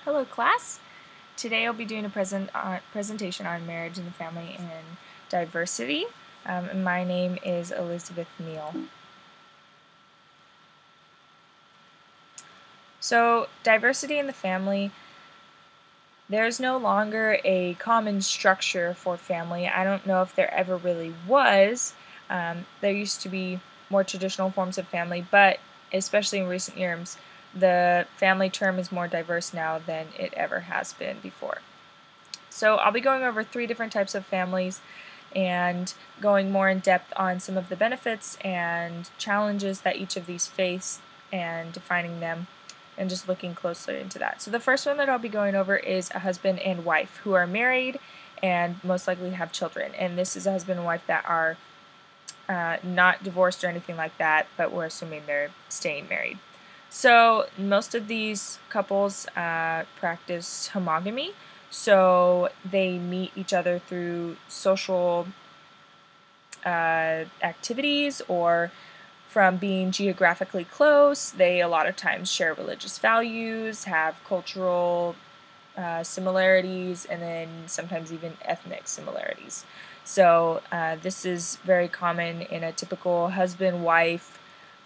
Hello class! Today I'll be doing a presentation on marriage and the family and diversity. And my name is Elizabeth Neal. So diversity in the family, there's no longer a common structure for family. I don't know if there ever really was. There used to be more traditional forms of family, but especially in recent years, the family term is more diverse now than it ever has been before. So I'll be going over 3 different types of families and going more in depth on some of the benefits and challenges that each of these face and defining them and just looking closely into that. So the first one that I'll be going over is a husband and wife who are married and most likely have children. And this is a husband and wife that are not divorced or anything like that, but we're assuming they're staying married. So most of these couples practice homogamy, so they meet each other through social activities or from being geographically close. They a lot of times share religious values, have cultural similarities, and then sometimes even ethnic similarities. So this is very common in a typical husband-wife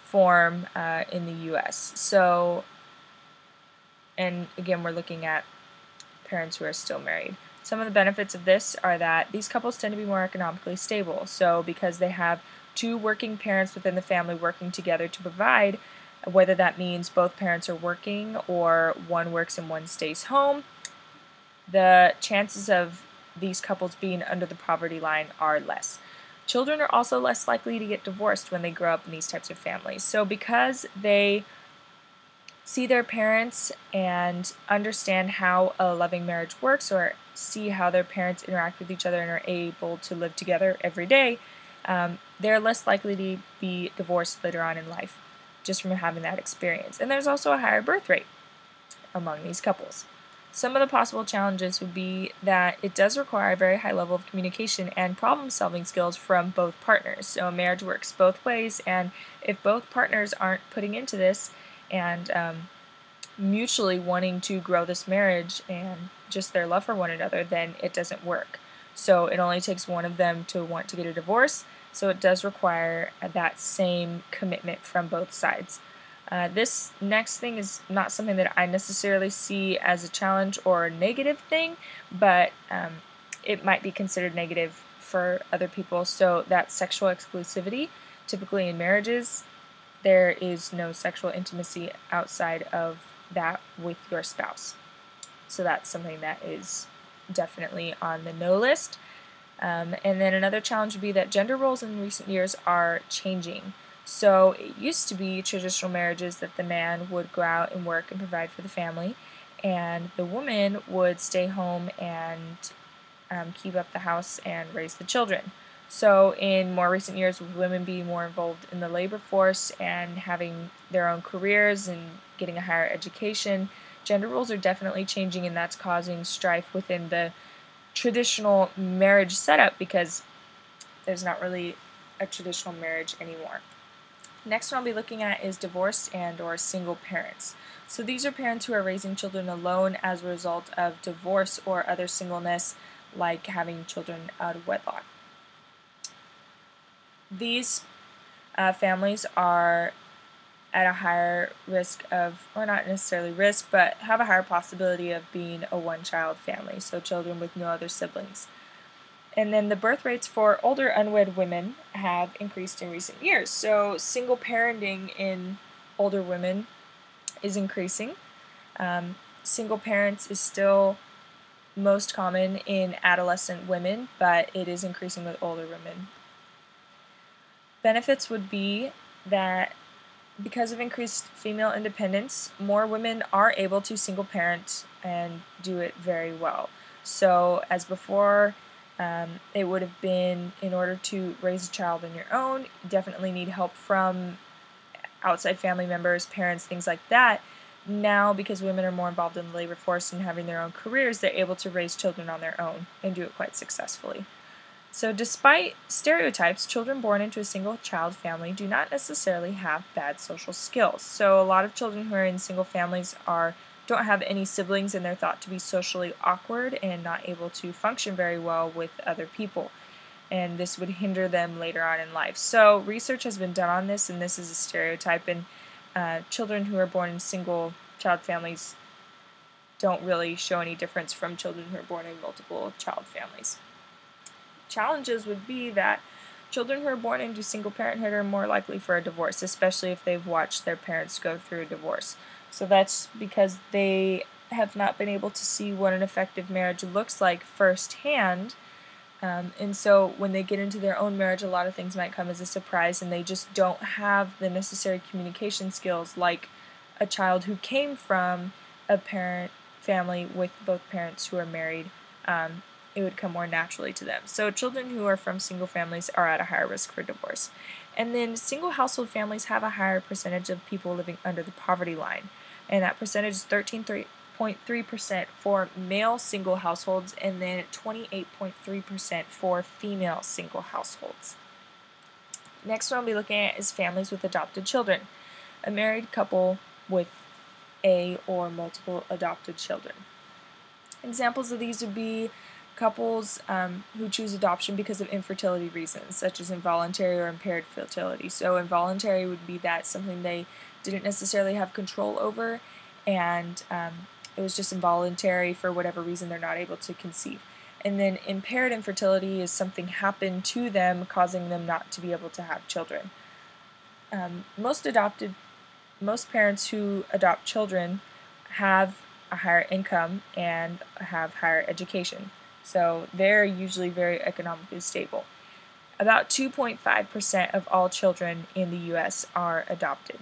form in the U.S. So, and again, we're looking at parents who are still married. Some of the benefits of this are that these couples tend to be more economically stable. So because they have 2 working parents within the family working together to provide, whether that means both parents are working or one works and one stays home, the chances of these couples being under the poverty line are less. Children are also less likely to get divorced when they grow up in these types of families. So because they see their parents and understand how a loving marriage works, or see how their parents interact with each other and are able to live together every day, they're less likely to be divorced later on in life just from having that experience. And there's also a higher birth rate among these couples. Some of the possible challenges would be that it does require a very high level of communication and problem-solving skills from both partners. So marriage works both ways, and if both partners aren't putting into this and mutually wanting to grow this marriage and just their love for one another, then it doesn't work. So it only takes one of them to want to get a divorce, so it does require that same commitment from both sides. This next thing is not something that I necessarily see as a challenge or a negative thing, but it might be considered negative for other people. So that's sexual exclusivity. Typically in marriages, there is no sexual intimacy outside of that with your spouse. So that's something that is definitely on the no list. And then another challenge would be that gender roles in recent years are changing. So it used to be traditional marriages that the man would go out and work and provide for the family, and the woman would stay home and keep up the house and raise the children. So in more recent years, with women being more involved in the labor force and having their own careers and getting a higher education, gender roles are definitely changing, and that's causing strife within the traditional marriage setup because there's not really a traditional marriage anymore. Next one I'll be looking at is divorced and or single parents. So these are parents who are raising children alone as a result of divorce or other singleness, like having children out of wedlock. These families are at a higher risk of, or not necessarily risk, but have a higher possibility of being a one-child family, so children with no other siblings. And then the birth rates for older unwed women have increased in recent years. So single parenting in older women is increasing. Single parents is still most common in adolescent women, but it is increasing with older women. Benefits would be that because of increased female independence, more women are able to single parent and do it very well. So as before, it would have been, in order to raise a child on your own, you definitely need help from outside family members, parents, things like that. Now, because women are more involved in the labor force and having their own careers, they're able to raise children on their own and do it quite successfully. So despite stereotypes, children born into a single-child family do not necessarily have bad social skills. So a lot of children who are in single families are don't have any siblings and they're thought to be socially awkward and not able to function very well with other people. And this would hinder them later on in life. So research has been done on this, and this is a stereotype, and children who are born in single child families don't really show any difference from children who are born in multiple child families. Challenges would be that children who are born into single parenthood are more likely for a divorce, especially if they've watched their parents go through a divorce. So that's because they have not been able to see what an effective marriage looks like firsthand. And so when they get into their own marriage, a lot of things might come as a surprise, and they just don't have the necessary communication skills like a child who came from a parent family with both parents who are married. It would come more naturally to them. So children who are from single families are at a higher risk for divorce. And then single household families have a higher percentage of people living under the poverty line, and that percentage is 13.3% for male single households, and then 28.3% for female single households. Next one I'll be looking at is families with adopted children. A married couple with a or multiple adopted children. Examples of these would be couples who choose adoption because of infertility reasons, such as involuntary or impaired fertility. So involuntary would be that something they didn't necessarily have control over, and it was just involuntary for whatever reason they're not able to conceive. And then impaired infertility is something happened to them causing them not to be able to have children. Most parents who adopt children have a higher income and have higher education. So they're usually very economically stable. About 2.5% of all children in the U.S. are adopted.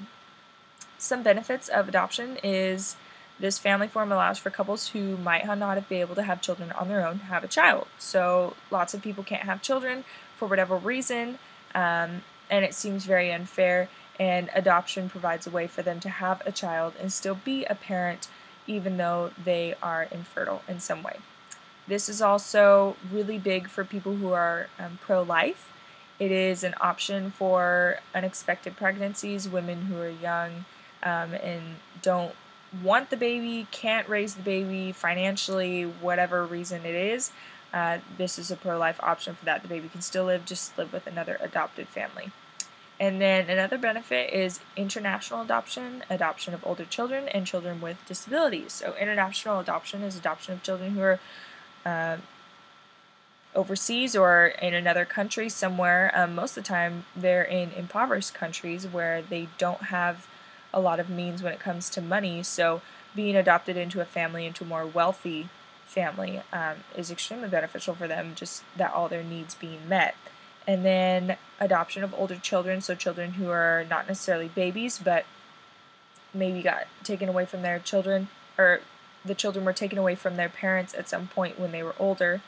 Some benefits of adoption is this family form allows for couples who might not be able to have children on their own to have a child. So lots of people can't have children for whatever reason, and it seems very unfair, and adoption provides a way for them to have a child and still be a parent even though they are infertile in some way. This is also really big for people who are pro-life. It is an option for unexpected pregnancies, women who are young and don't want the baby, can't raise the baby financially, whatever reason it is. This is a pro-life option for that. The baby can still live, just live with another adopted family. And then another benefit is international adoption, adoption of older children and children with disabilities. So international adoption is adoption of children who are overseas or in another country somewhere. Most of the time they're in impoverished countries where they don't have a lot of means when it comes to money, so being adopted into a family, into a more wealthy family, is extremely beneficial for them, just that all their needs being met. And then adoption of older children, so children who are not necessarily babies, but maybe got taken away from their children, or the children were taken away from their parents at some point when they were older.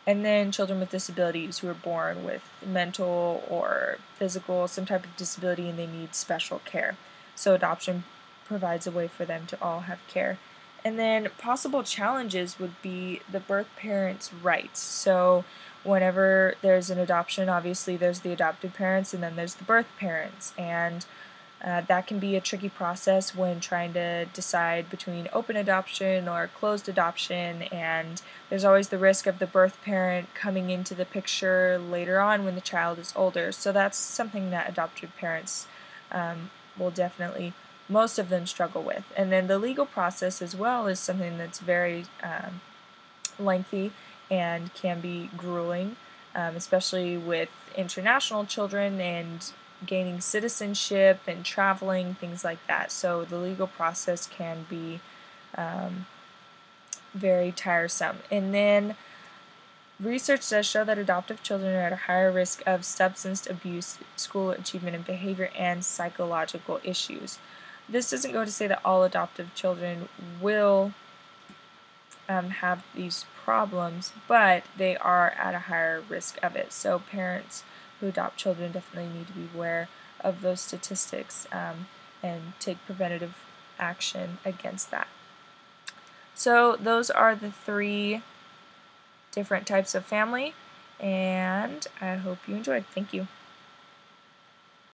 And then children with disabilities who are born with mental or physical, some type of disability, and they need special care. So adoption provides a way for them to all have care. And then possible challenges would be the birth parents' rights. So whenever there's an adoption, obviously there's the adopted parents and then there's the birth parents. And that can be a tricky process when trying to decide between open adoption or closed adoption, and there's always the risk of the birth parent coming into the picture later on when the child is older. So that's something that adopted parents will definitely, most of them, struggle with. And then the legal process as well is something that's very lengthy and can be grueling, especially with international children and gaining citizenship and traveling, things like that. So the legal process can be very tiresome. And then research does show that adoptive children are at a higher risk of substance abuse, school achievement and behavior, and psychological issues. This doesn't go to say that all adoptive children will have these problems, but they are at a higher risk of it. So parents who adopt children definitely need to be aware of those statistics and take preventative action against that. So those are the 3 different types of family, and I hope you enjoyed. Thank you.